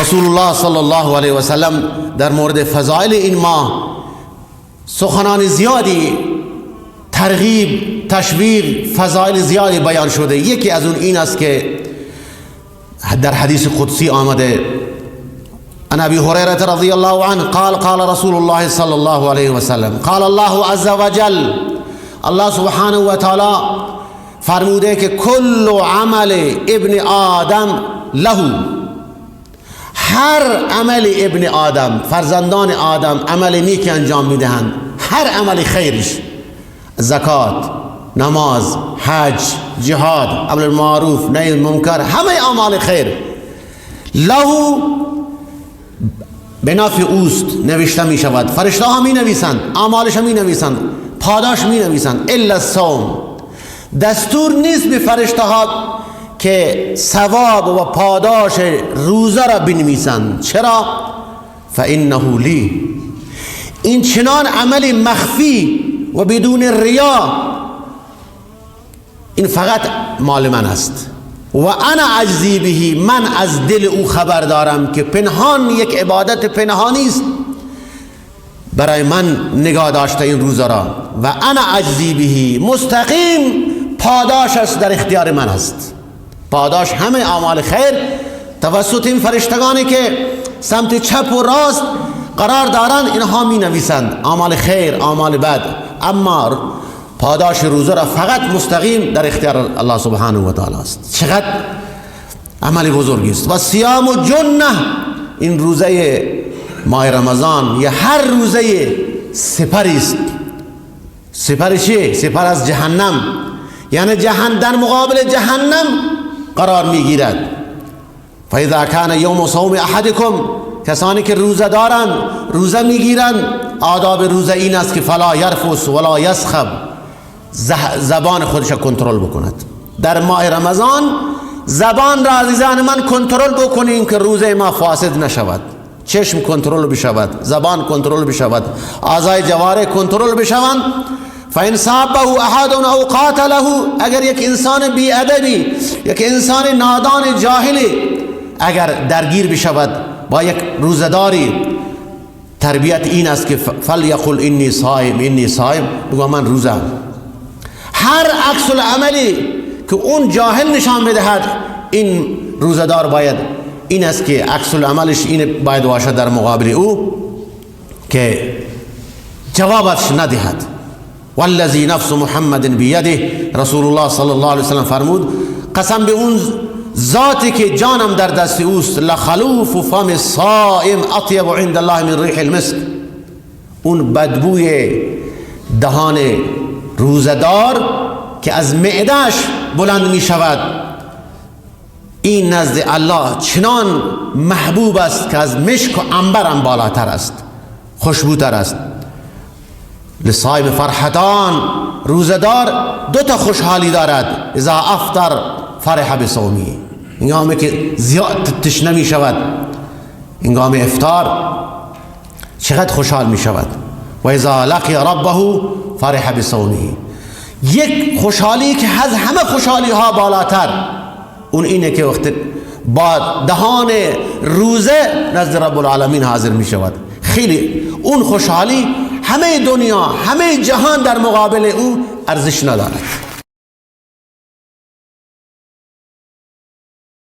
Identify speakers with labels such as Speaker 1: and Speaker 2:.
Speaker 1: رسول الله صلی الله علیه و سلم در مورد فضائل این ماه سخنان زیادی، ترغیب، تشویق، فضائل زیادی بیان شده. یکی از اون این است که در حدیث قدسی آمده: عن ابي هريره رضي الله عنه قال قال رسول الله صلى الله عليه وسلم قال الله عز وجل، الله سبحانه و تعالی فرموده که کل عمل ابن آدم له، هر عمل ابن آدم، فرزندان آدم، عمل نیکی انجام میدهند، هر عمل خیرش، زکات، نماز، حج، جهاد، امر معروف، نهی منکر، همه اعمال خیر، له به نفع اوست نوشته می شود. فرشته ها می نویسند، اعمالش می نویسند، پاداش می نویسند. الا الصوم، دستور نیست به فرشته ها که ثواب و پاداش روزه را بنویسند. چرا؟ فانه لی، این چنان عمل مخفی و بدون ریا، این فقط مال من است. و انا اجزی به، من از دل او خبر دارم که پنهان، یک عبادت پنهانی است برای من نگاه داشته این روزه را. و انا اجزی به، مستقیم پاداش است در اختیار من است. پاداش همه اعمال خیر توسط این فرشتگانی که سمت چپ و راست قرار دارند، اینها می نویسند اعمال خیر، اعمال بد، اما پاداش روزه را فقط مستقیم در اختیار الله سبحانه و تعالی است. چقدر عمل بزرگی است. و صیام و جنه، این روزه ماه رمضان یا هر روزه سپری است. سپر چیه؟ سپر از جهنم، یعنی در مقابل جهنم قرار میگیرد. فاذا کان یوم صوم احدکم، کسانی که روزه دارند، روزه میگیرند، آداب روزه این است که فلا یرفث ولا یسخب، زبان خودش کنترل بکند. در ماه رمضان زبان را عزیزان من کنترل بکنیم که روزه ما فاسد نشود. چشم کنترل بشود، زبان کنترل بشود، اعضای جوارح کنترل بشوند. فإن صابه احد او قاتله، اگر یک انسان بی ادبی، یک انسان نادان جاهلی اگر درگیر بشود با یک روزداری، تربیت این است که فلیقل انی صائم، انی صائم، بگو من روزه. هر عکس العملی که اون جاهل نشان بدهد، این روزدار باید این است که عکس العملش این باید باشد در مقابل او که جوابش ندهد. والذی نفس محمد بیده، رسول الله صلی الله علیه وسلم فرمود قسم به اون ذاتی که جانم در دست اوست، لخلوف فم الصائم اطیب عند الله من ریح المسک، اون بدبوی دهان روزدار که از معدهش بلند می شود، این نزد الله چنان محبوب است که از مشک و عنبر هم بالاتر است، خوشبوتر است. لصائم فرحتان، روزدار دو تا خوشحالی دارد. اذا افطر فرح بصومی، هنگامی که زیاد تشنه می شود، هنگام افطار چقدر خوشحال می شود. و اذا لقی ربه فرح بصومی، یک خوشحالی که از همه خوشحالی ها بالاتر، اون اینه که وقت با دهان روزه نزد رب العالمین حاضر می شود. خیلی اون خوشحالی همه دنیا، همه جهان در مقابل او ارزش ندارد.